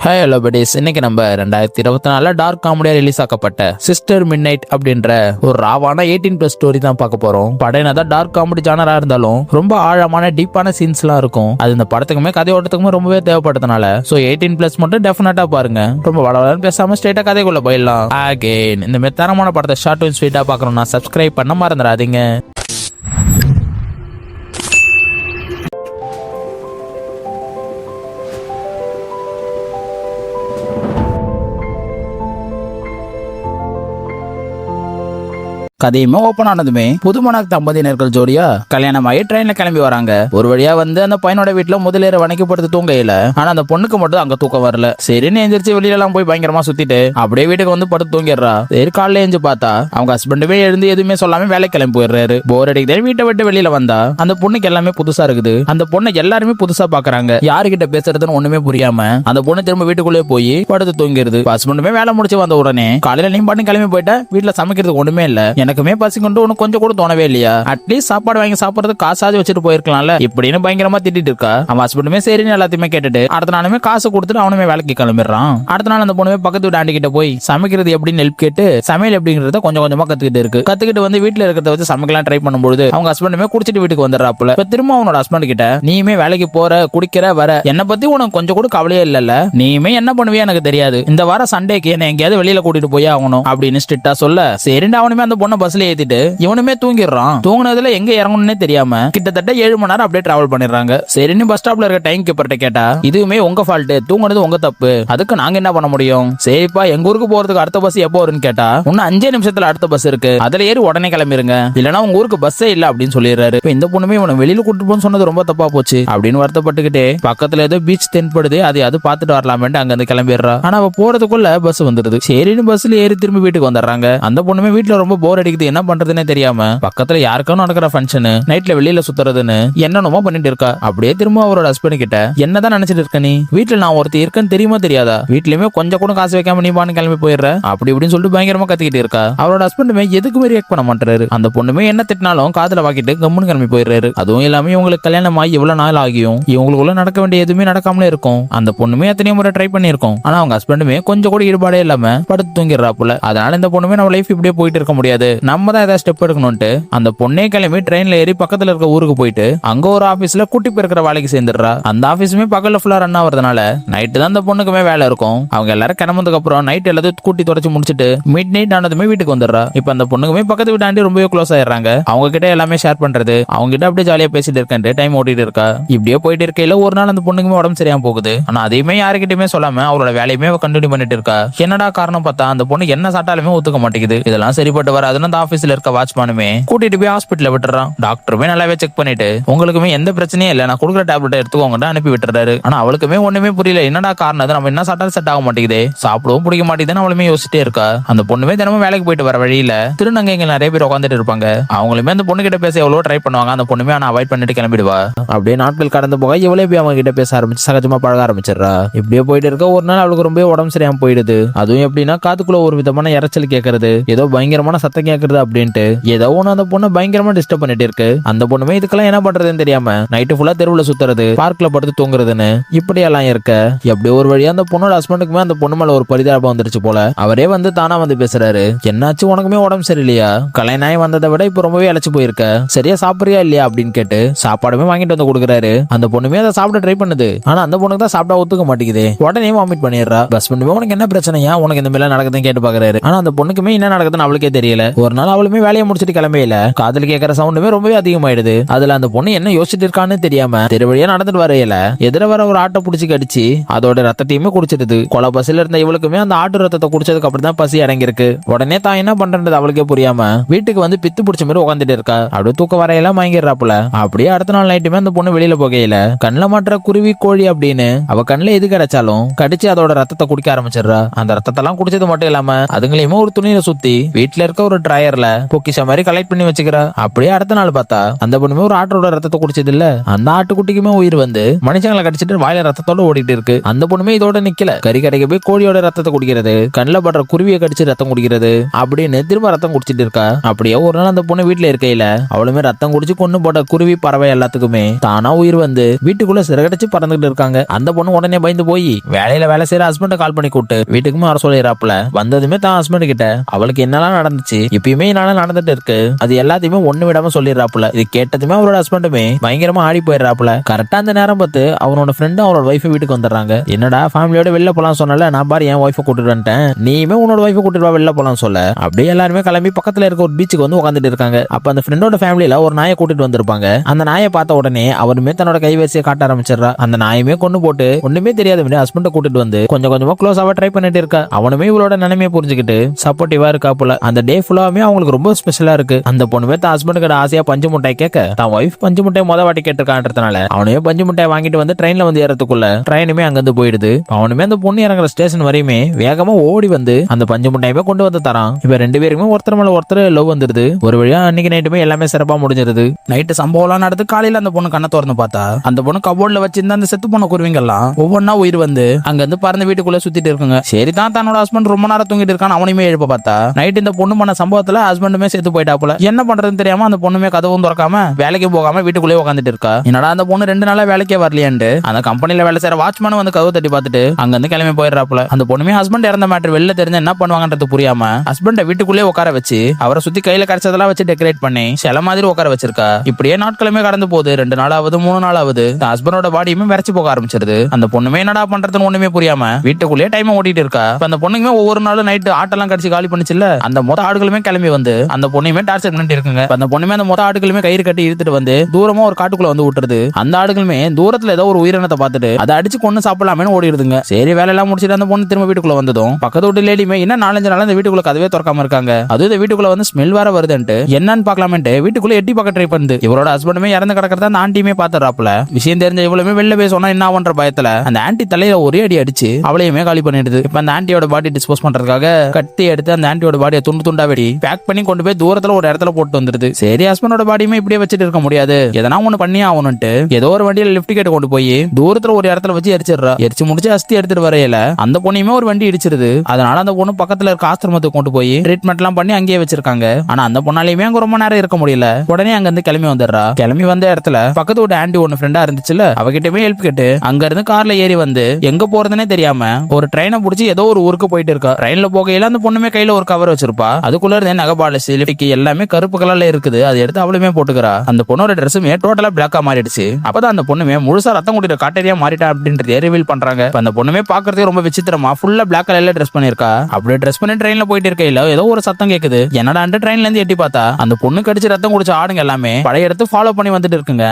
Hi hello buddies. இன்னைக்கு நம்ம 2024 dark காமெடியா ரிலீஸ் ஆக்கப்பட்ட சிஸ்டர் மிட்நைட் அப்படின்ற ஒரு ராவான 18+ ஸ்டோரி தான் பார்க்க போறோம். படம் என்னதான் டார்க் காமெடி ஜானரா இருந்தாலும் ரொம்ப ஆழமான டீப்பான சீன்ஸ்லாம் இருக்கும். அது இந்த படத்துக்குமே கதை ஓட்டத்துக்குமே ரொம்பவே தேவைப்படுறதுனால 18+ மட்டும் டெஃபினட்டா பாருங்க. ரொம்ப வளவலன்னு பேசாம ஸ்ட்ரைட்டா கதைக்குள்ள போயிடலாம். அகைன் இந்த மாதிரி தரமான படத்தை ஷார்ட் அண்ட் ஸ்வீட்டா பார்க்கணும்னா சப்ஸ்கிரைப் பண்ண மறந்துடாதீங்க. கதையுமே ஓபன் ஆனதுமே புதுமண தம்பதியினர்கள் ஜோடியா கல்யாணமாயி ட்ரெயின்ல கிளம்பி வராங்க. ஒரு வழியா வந்து அந்த பையனோட வீட்டுல முதலேற வணக்கப்படுத்து தூங்கையில, ஆனா அந்த பொண்ணுக்கு மட்டும் அங்க தூக்கம் வரல. சரின்னு எந்திரிச்சு வெளியில எல்லாம் போய் பயங்கரமா சுத்திட்டு அப்படியே வீட்டுக்கு வந்து படுத்து தூங்கிடுறா. சரி காலையில எழுந்து பார்த்தா அவங்க ஹஸ்பண்டுமே எழுந்து எதுவுமே சொல்லாம வேலை கிளம்பி போயிடுறாரு. போர் அடிக்குது. வீட்டை விட்டு வெளியில வந்தா அந்த பொண்ணுக்கு எல்லாமே புதுசா இருக்குது. அந்த பொண்ணை எல்லாருமே புதுசா பாக்குறாங்க. யாருகிட்ட பேசுறதுன்னு ஒண்ணுமே புரியாம அந்த பொண்ணு திரும்ப வீட்டுக்குள்ளே போய் படுத்து தூங்கிடுது. ஹஸ்பண்டுமே வேலை முடிச்சு வந்த உடனே காலையில நீ பாட்டு கிளம்பி போயிட்டா, வீட்டுல சமைக்கிறதுக்கு ஒண்ணுமே இல்ல, எனக்குமே பசி கொண்டு உனக்கு கொஞ்சம் கூட தோணவே இல்லையா, அட்லீஸ்ட் சாப்பாடு வாங்கி சாப்பிடுறது காசாவது வச்சுட்டு போயிருக்கலாம்ல இப்படின்னு பயங்கரமா திட்டிட்டு இருக்கா. அவன் ஹஸ்பண்டுமே சரின்னு எல்லாத்தையுமே கேட்டுட்டு அடுத்த நாளுமே காசு கொடுத்துட்டு அவனுமே வேலைக்கு கிளம்பிடுறான். அடுத்த நாள் அந்த பொண்ணுமே பக்கத்து வீட்டு ஆண்டி கிட்ட போய் சமைக்கிறது எப்படின்னு ஹெல்ப் கேட்டு சமையல் எப்படிங்கறத கொஞ்சம் கொஞ்சமா கத்துக்கிட்டு வந்து வீட்டுல இருக்கிறத வச்சு சமைக்கலாம் ட்ரை பண்ணும்போது அவங்க ஹஸ்பண்டுமே குடிச்சிட்டு வீட்டுக்கு வந்துடுறாப்புல. இப்ப திரும்ப அவனோட ஹஸ்பண்ட் கிட்ட நீயுமே வேலைக்கு போற குடிக்கிற வர என்ன பத்தி உனக்கு கொஞ்சம் கூட கவலையே இல்லல்ல, நீயுமே என்ன பண்ணுவியா எனக்கு தெரியாது, இந்த வாரம் சண்டேக்கு என்ன எங்கேயாவது வெளியில கூட்டிட்டு போய் ஆகணும் அப்படின்னு ஸ்ட்ரிக்ட்டா சொல்ல, சரின்னு அவனுமே அந்த பொண்ணை பஸ்ல ஏத்திட்டு இவனுமே தூங்கிடுறான். தூங்குனதுல எங்க இறங்கணும்னே தெரியாம கிட்டத்தட்ட 7 மணி நேரம் அப்படியே டிராவல் பண்ணிடுறாங்க. சரின்னு பஸ் ஸ்டாப்ல இருக்க டைம் கீப்பர்ட்ட கேட்டா இதுவுமே உங்க ஃபால்ட், தூங்குனது உங்க தப்பு, அதுக்கு நாங்க என்ன பண்ண முடியும், சரிப்பா எங்க ஊருக்கு போறதுக்கு அடுத்த பஸ் எப்போ வரும்னு கேட்டா இன்னும் 5 நிமிஷத்துல அடுத்த பஸ் இருக்கு, அதுல ஏறி உடனே கிளம்பிருங்க, இல்லனா உங்க ஊருக்கு பஸ்ஸே இல்ல அப்படின்னு சொல்லிடுறாரு. இப்ப இந்த பொண்ணுமே இவனை வெளியில கூட்டிட்டு போன்னு சொன்னது ரொம்ப தப்பா போச்சு அப்படின்னு வருத்தப்பட்டுக்கிட்டே பக்கத்துல ஏதோ பீச் தென்படுது, அது பார்த்துட்டு வரலாமேட்டு அங்க இருந்து கிளம்பிடுறா. ஆனா அவ போறதுக்குள்ள பஸ் வந்துருது. சரின்னு பஸ்ல ஏறி திரும்பி வீட்டுக்கு வந்துடுறாங்க. அந்த பொண்ணுமே வீட்டுல ரொம்ப போர் அடிக்குது, என்ன பண்றதுன்னே தெரியாம பக்கத்துல யாருக்கும் நடக்கிற ஃபங்க்ஷன், நைட்ல வெளியில சுத்துறதுன்னு என்னென்னமோ பண்ணிட்டு இருக்கா. அப்படியே திரும்ப அவரோட ஹஸ்பண்ட் கிட்ட என்னதான் நினைச்சிட்டு இருக்க நீ, வீட்டுல நான் ஒருத்தி இருக்கேன்னு தெரியுமா தெரியாதா, வீட்லயுமே கொஞ்சம் கூட காசு வைக்காம நீ பான்னு கிளம்பி போயிடுற அப்படி இப்படின்னு சொல்லிட்டு பயங்கரமா கத்திக்கிட்டு இருக்கா. அவரோட ஹஸ்பண்டுமே எதுக்குமே ரியாக்ட் பண்ண மாட்டாரு. அந்த பொண்ணுமே என்ன திட்டினாலும் காதுல வாக்கிட்டு கம்முன்னு கிளம்பி போயிடுறாரு. அதுவும் இல்லாம இவங்களுக்கு கல்யாணம் ஆகி எவ்வளவு நாள் ஆகியும் இவங்களுக்குள்ள நடக்க வேண்டிய எதுவுமே நடக்காமலே இருக்கும். அந்த பொண்ணுமே எத்தனையோ முறை ட்ரை பண்ணிருக்கோம். ஆனா அவங்க ஹஸ்பண்டுமே கொஞ்சம் கூட ஈடுபாடே இல்லாம படுத்து தூங்கிடுறாப்புல. அதனால இந்த பொண்ணுமே நம்ம லைஃப் இப்படியே போயிட்டு இருக்க முடியாது, நம்ம தான் ஏதாவது ஸ்டெப் எடுக்கணும்ட்டு அந்த பொண்ணே கிளம்பி ட்ரெயின்ல ஏறி பக்கத்துல இருக்க ஊருக்கு போயிட்டு அங்க ஒரு ஆபீஸ்ல கூட்டி போயிருக்கிற வேலைக்கு சேர்ந்துடுறா. அந்த ஆபீஸுமே பகல்ல ஃபுல்லா ரன் ஆகுறதுனால நைட்டு தான் அந்த பொண்ணுக்குமே வேலை இருக்கும். அவங்க எல்லாரும் கிளம்புறதுக்கு அப்புறம் நைட் எல்லாத்தையும் கூட்டி தொடச்சு முடிச்சுட்டு மிட் நைட் ஆனதுமே வீட்டுக்கு வந்துடுறா. இப்ப அந்த பொண்ணுக்குமே பக்கத்து வீட்டு ஆண்டி ரொம்பவே க்ளோஸ் ஆயிடுறாங்க. அவங்க கிட்ட எல்லாமே ஷேர் பண்றது, அவங்க கிட்ட அப்படியே ஜாலியா பேசிட்டு இருக்கேன், டைம் ஓட்டிட்டு இருக்கா. இப்படியே போயிட்டு இருக்கையில ஒரு நாள் அந்த பொண்ணுக்குமே உடம்பு சரியாம போகுது. ஆனா அதையுமே யாருக்கிட்டயுமே சொல்லாம அவரோட வேலையுமே கண்டினியூ பண்ணிட்டு இருக்கா. என்னடா காரணம் பார்த்தா அந்த பொண்ணு என்ன சாட்டாலுமே ஒத்துக்க மாட்டேங்குது. இதெல்லாம் சரிப்பட்டு வராதுன்னு அந்த ஆபீஸ்ல இருக்க வாட்ச்மேனுமே கூட்டிட்டு போய் ஹாஸ்பிட்டல்ல விட்டுறான். டாக்டருமே நல்லாவே செக் பண்ணிட்டு உங்களுக்குமே எந்த பிரச்சனையும் இல்ல, நான் கொடுக்குற டேப்லெட் எடுத்துக்கோங்க அனுப்பி விட்டுறாரு. ஆனா அவளுக்குமே ஒண்ணுமே புரியல, என்னடா காரணம், நம்ம என்ன சாப்பிட்டாலும் செட் ஆக மாட்டேங்குது, சாப்பிடவும் பிடிக்க மாட்டேங்குதுன்னு அவளுமே யோசிச்சிட்டே இருக்கா. அந்த பொண்ணுமே தினமும் வேலைக்கு போயிட்டு வர வழியில திருநங்கைங்க நிறைய பேர் உட்காந்துட்டு இருப்பாங்க. அவங்களுமே அந்த பொண்ணு கிட்ட பேச எவ்வளவு ட்ரை பண்ணுவாங்க. அந்த பொண்ணுமே ஆனா அவாய்ட் பண்ணிட்டு கிளம்பிடுவா. அப்படியே நாட்கள் கடந்து போக எவ்வளவு போய் அவங்க கிட்ட பேச ஆரம்பிச்சு சகஜமா பழக ஆரம்பிச்சிடறா. இப்படியே போயிட்டு இருக்க ஒரு நாள் அவளுக்கு ரொம்ப உடம்பு சரியாம போயிடுது. அதுவும் எப்படின்னா காத்துக்குள்ள ஒரு விதமான இறைச்சல் கேட்கறது, ஏதோ பயங்கரமான சத்தம் கேட்கறது அப்படின்ட்டு ஏதோ ஒண்ணு அந்த பொண்ணு பயங்கரமா டிஸ்டர்ப் பண்ணிட்டு இருக்கு. அந்த பொண்ணுமே இதுக்கெல்லாம் என்ன பண்றதுன்னு தெரியாம நைட்டு ஃபுல்லா தெருவுல சுத்துறது, பார்க்ல படுத்து தூங்குறதுன்னு இப்படி எல்லாம் இருக்க எப்படி ஒரு வழியா அந்த பொண்ணோட ஹஸ்பண்டுக்குமே அந்த பொண்ணு மேல ஒரு பரிதாபம் வந்துருச்சு போல. அவரே வந்து தானா வந்து பேசுறாரு, என்னாச்சு உனக்குமே உடம்பு சரியில்லையா, கல்யாணம் வந்ததை விட இப்ப ரொம்பவே அழைச்சு போயிருக்க, சரியா சாப்பிடுறியா இல்லையா அப்படின்னு கேட்டு சாப்பாடுமே வாங்கிட்டு வந்து கொடுக்குறாரு. அந்த பொண்ணுமே அதை சாப்பிட ட்ரை பண்ணுது. ஆனா அந்த பொண்ணுக்கு தான் சாப்பிட்டா ஒத்துக்க மாட்டேங்குது. உடனே வாமிட் பண்ணிடுறா. ஹஸ்பண்டுமே உனக்கு என்ன பிரச்சனையா, உனக்கு இந்த மாதிரி நடக்குதுன்னு கேட்டு பாக்குறாரு. ஆனா அந்த பொண்ணுக்குமே என்ன நடக்குதுன்னு அவளுக்கே தெரியல. ஒரு நாள் அவளுமே வேலையை முடிச்சிட்டு கிளம்பையில காதல் கேட்கற சவுண்டுமே ரொம்பவே அதிகமாயிடுது. அதுல அந்த பொண்ணு என்ன யோசிச்சுட்டு இருக்கான்னு தெரியாம தெருவழியா நடந்துட்டு வரையில எதிர வர ஒரு ஆட்டை புடிச்சு கடிச்சு அதோட ரத்தத்தையுமே குடிச்சிருது. கொலை பசில இருந்த இவளுக்குமே அந்த ஆட்டு ரத்தத்தை குடிச்சதுக்கு அப்புறம் தான் பசி அடங்கிருக்கு. உடனே தான் என்ன பண்றது அவளுக்கே புரியாம வீட்டுக்கு வந்து பித்து பிடிச்ச மாதிரி உட்காந்துட்டு இருக்கா. அப்படியே தூக்க வரையெல்லாம் மயங்கிடுறாப்புல. அப்படியே அடுத்த நாள் நைட்டுமே அந்த பொண்ணு வெளியில போகையில கண்ணுல மாற்ற குருவி கோழி அப்படின்னு அவ கண்ணுல எது கிடைச்சாலும் கடிச்சு அதோட ரத்தத்தை குடிக்க ஆரம்பிச்சிடுறா. அந்த ரத்தத்தெல்லாம் குடிச்சது மட்டும் இல்லாம அதுங்களையுமே ஒரு துணியில சுத்தி வீட்டுல இருக்க ஒரு டிரையர்ல பொக்கிஷ மாதிரி கலெக்ட் பண்ணி வச்சுக்கிறா. அப்படியே அடுத்த நாள் பார்த்தா அந்த பொண்ணுமே ஒரு ஆட்டோட ரத்தத்தை குடிச்சது இல்ல, அந்த ஆட்டுக்குட்டிக்குமே உயிர் வந்து மனுஷங்களை கடிச்சிட்டு வாயில ரத்தத்தோட ஓடிட்டு இருக்கு. அந்த பொண்ணுமே இதோட நிக்கல, கறி கடைக்கு போய் கோழியோட ரத்தத்தை குடிக்கிறது, கண்ணில் படுற குருவியை கடிச்சு ரத்தம் குடிக்கிறது அப்படின்னு திரும்ப ரத்தம் குடிச்சிட்டு இருக்கா. அப்படியே ஒரு நாள் அந்த பொண்ணு வீட்டுல இருக்கையில அவளுமே ரத்தம் குடிச்சு கொண்டு போட்ட குருவி பறவை எல்லாத்துக்குமே தானா உயிர் வந்து வீட்டுக்குள்ள சிறகடிச்சு பறந்துகிட்டு இருக்காங்க. அந்த பொண்ணு உடனே பயந்து போய் வேலையில வேலை செய்யற ஹஸ்பண்ட கால் பண்ணி கூப்பிட்டு வீட்டுக்குமே வர சொல்லிடுறாப்புல. வந்ததுமே தான் ஹஸ்பண்ட் கிட்ட அவளுக்கு என்னெல்லாம் நடந்துச்சு, இப்பயுமே என்னால நடந்துட்டு இருக்கு, அது எல்லாத்தையுமே ஒண்ணு விடாம சொல்லிடுறாப்புல. இது கேட்டதுமே அவரோட ஹஸ்பண்டுமே பயங்கரமா ஆடி போயிடுறாப்புல. கரெக்டா அந்த நேரம் பார்த்து அவனோட ஃப்ரெண்டும் அவரோட ஒய்ஃப் வீட்டுக்கு வந்துடுறாங்க. என்னடா ஃபேமிலியோட வெளில போலாம் சொன்னல, நான் பாரு என் ஒய்ஃபை கூட்டிட்டு வந்துட்டேன், நீயுமே உன்னோட ஒய்ஃபை கூட்டிட்டு வா வெளில போலாம் சொல்ல. அப்படியே எல்லாருமே கிளம்பி பக்கத்துல இருக்க ஒரு பீச்சுக்கு வந்து உட்காந்துட்டு இருக்காங்க. அப்ப அந்த ஃப்ரெண்டோட ஃபேமிலியில ஒரு நாயை கூட்டிட்டு வந்திருப்பாங்க. அந்த நாயை பார்த்த உடனே அவருமே தன்னோட கைவரிசையை காட்ட ஆரம்பிச்சிடறா. அந்த நாயுமே கொண்டு போட்டு ஒண்ணுமே தெரியாத ஹஸ்பண்ட கூட்டிட்டு வந்து கொஞ்சம் கொஞ்சமா க்ளோஸாவா ட்ரை பண்ணிட்டு இருக்கா. அவனுமே இவளோட நிலைமையை புரிஞ்சுக்கிட்டு சப்போர்ட்டிவா இருக்கா போல. அந்த டே ஃபுல்லாவே அவங்களுக்கு ரொம்ப ஸ்பெஷலா இருக்கு. அந்த பொண்ணுமே தான் ஹஸ்பண்ட் கிட்ட ஆசையா பஞ்சு முட்டாய் கேட்க தான் ஒய்ஃப் பஞ்சு முட்டாய் மொத வாட்டி கேட்டிருக்கான்றதுனால அவனுமே பஞ்சு முட்டாய் வாங்கிட்டு வந்து ட்ரெயின்ல வந்து ஏறதுக்குள்ள ட்ரெயினுமே அங்கிருந்து போயிடுது. அவனுமே அந்த பொண்ணு இறங்குற ஸ்டேஷன் வரையுமே வேகமா ஓடி வந்து அந்த பஞ்சு முட்டாயுமே கொண்டு வந்து தரான். இப்ப ரெண்டு பேருக்குமே ஒருத்தர் மேல ஒருத்தர் லவ் வந்துருது. ஒரு வழியா அன்னைக்கு நைட்டுமே எல்லாமே சிறப்பா முடிஞ்சிருது. நைட்டு சம்பவம் நடந்து காலையில அந்த பொண்ணு கண்ணை திறந்து பார்த்தா அந்த பொண்ணு கபோர்ட்ல வச்சிருந்த அந்த செத்து போன குருவிங்கெல்லாம் ஒவ்வொன்னா உயிர் வந்து அங்க இருந்து பறந்து வீட்டுக்குள்ள சுத்திட்டு இருக்குங்க. சரி தான் தன்னோட ஹஸ்பண்ட் ரொம்ப நேரம் தூங்கிட்டு இருக்கான், அவனையுமே எழுப்ப பார்த்தா நைட் இந்த பொண்ணு பண்ண சம்பவத்துல ஹஸ்பண்டுமே செத்து போயிட்டாப்புல. என்ன பண்றதுன்னு தெரியாம அந்த பொண்ணுமே கதவும் திறக்காம வேலைக்கு போகாம வீட்டுக்குள்ளே உட்காந்துட்டு இருக்கா. என்னடா அந்த பொண்ணு 2 நாளா வேலைக்கே வரலையாண்டு அந்த கம்பெனில வேலை செய்யற வாட்ச்மேன் வந்து கதவு தட்டி பார்த்துட்டு அங்க இருந்து கிளம்பி போயிடுறாப்புல. அந்த பொண்ணுமே ஹஸ்பண்ட் இறந்த மேட்டர் வெளில தெரிஞ்சு என்ன பண்ணுவாங்கன்றது புரியாம ஹஸ்பண்ட வீட்டுக்குள்ளே உட்கார வச்சு அவரை சுத்தி கையில கிடைச்சதெல்லாம் வச்சு டெக்கரேட் பண்ணி சில மாதிரி உட்கார வச்சிருக்கா. இப்படியே நாட்களுமே கடந்து போகுது. 2 நாளாவது 3 நாளாவது ஹஸ்பண்டோட பாடியுமே விரைச்சு போக ஆரம்பிச்சிருது. அந்த பொண்ணுமே என்னடா பண்றதுன்னு ஒண்ணுமே புரியாம வீட்டுக்குள்ளே டைம் ஓட்டிட்டு இருக்கா. அந்த பொண்ணுமே ஒவ்வொரு நாளும் நைட்டு ஆட்டெல்லாம் கடிச்சு காலி பண்ணிச்சுல, அந்த மொத்த ஆடுகளுமே கிளம்பி வந்து அந்த பொண்ணுமே டார்ச்சர் பண்ணிட்டு இருக்குங்க. அந்த பொண்ணுமே அந்த மொத்த ஆடுகளுமே கயிறு கட்டி இழுத்துட்டு வந்து தூரமா ஒரு காட்டுக்குள்ள வந்து விட்டுருது. அந்த ஆடுகளுமே தூரத்துல ஏதோ ஒரு உயிரினத்தை பார்த்துட்டு அதை அடிச்சு கொண்டு சாப்பிடலாமேன்னு ஓடிடுதுங்க. சரி வேலையெல்லாம் முடிச்சுட்டு அந்த பொண்ணு திரும்ப வீட்டுக்குள்ள வந்ததும் பக்கத்து வீட்டு லேடியுமே என்ன 4-5 நாள் இந்த வீட்டுக்குள்ள கதவே திறக்காம இருக்காங்க. அது இந்த வீட்டுக்குள்ள வந்து ஸ்மெல் வேற வருதுன்ட்டு என்னன்னு பாக்கலாமேன்ட்டு வீட்டுக்குள்ள எட்டி பார்க்க ட்ரை பண்ணுது. இவரோட ஹஸ்பண்டுமே இறந்து கிடக்கிறத அந்த ஆண்டியுமே பாத்துறாப்புல. விஷயம் தெரிஞ்ச இவ்வளவுமே வெளில போய் சொன்னா என்ன ஆகுன்ற பயத்துல அந்த ஆண்டி தலையில ஒரே அடி அடிச்சு அவளையுமே காலி பண்ணிடுது. இப்ப அந்த ஆண்டியோட பாடி டிஸ்போஸ் பண்றதுக்காக கத்தி எடுத்து அந்த ஆண்டியோட பாடியை துண்டு துண்டா வெடி பேக் பண்ணி கொண்டு போய் தூரத்துல ஒரு இடத்துல போட்டு வந்துருது. சரி ஹஸ்பண்டோட பாடியுமே இப்படியே வச்சுட்டு இருக்க முடியாது, எதனா ஒண்ணு பண்ணி ஆகணும்ட்டு ஏதோ ஒரு வண்டியில லிப்ட் கேட்டு கொண்டு போய் தூரத்துல ஒரு இடத்துல வச்சு எரிச்சிடுறா. எரிச்சு முடிச்சு அஸ்தி எடுத்துட்டு வரையில அந்த பொண்ணையுமே ஒரு வண்டி இடிச்சிருது. அதனால அந்த பொண்ணு பக்கத்துல இருக்க ஆசிரமத்துக்கு கொண்டு போய் ட்ரீட்மெண்ட் எல்லாம் பண்ணி அங்கேயே வச்சிருக்காங்க. ஆனா அந்த பொண்ணாலையுமே அங்க ரொம்ப நேரம் இருக்க முடியல. உடனே அங்க இருந்து கிளம்பி வந்துடுறா. கிளம்பி வந்த இடத்துல பக்கத்து ஒரு ஆண்டி ஒன்னு ஃப்ரெண்டா இருந்துச்சுல, அவகிட்டமே ஹெல்ப் கேட்டு அங்க இருந்து கார்ல ஏறி வந்து எங்க போறதுன்னே தெரியாம ஒரு ட்ரெயினை பிடிச்சி ஏதோ ஒரு ஊருக்கு போயிட்டு இருக்கா. ட்ரெயின்ல போகையில அந்த பொண்ணுமே கையில ஒரு கவர் வச்சிருப்பா. அதுக்குள்ள இருந்தே நகபாலிசி லிப்டிக் எல்லாமே கருப்பு கலர்ல இருக்குது. அதை எடுத்து அவளுமே போட்டுக்கிறா. அந்த பொண்ணோட ட்ரெஸ்ஸுமே டோட்டலா பிளாக்கா மாறிடுச்சு. அப்பதான் அந்த பொண்ணுமே முழுசா ரத்தம் குடிக்கிற காட்டேரியா மாறிட்டா அப்படின்றத ரிவீல் பண்றாங்க. அந்த பொண்ணுமே பாக்குறதுக்கு ரொம்ப விசித்திரமா ஃபுல்லா பிளாக் கலர்ல ட்ரெஸ் பண்ணிருக்கா. அப்படியே ட்ரெஸ் பண்ணி ட்ரெயின்ல போயிட்டு இருக்கையில ஏதோ ஒரு சத்தம் கேக்குது. என்னடா ட்ரெயின்ல இருந்து எட்டி பார்த்தா அந்த பொண்ணு கடிச்சு ரத்தம் குடிச்ச ஆடுங்க எல்லாமே பழைய இடத்து ஃபாலோ பண்ணி வந்துட்டு இருக்குங்க.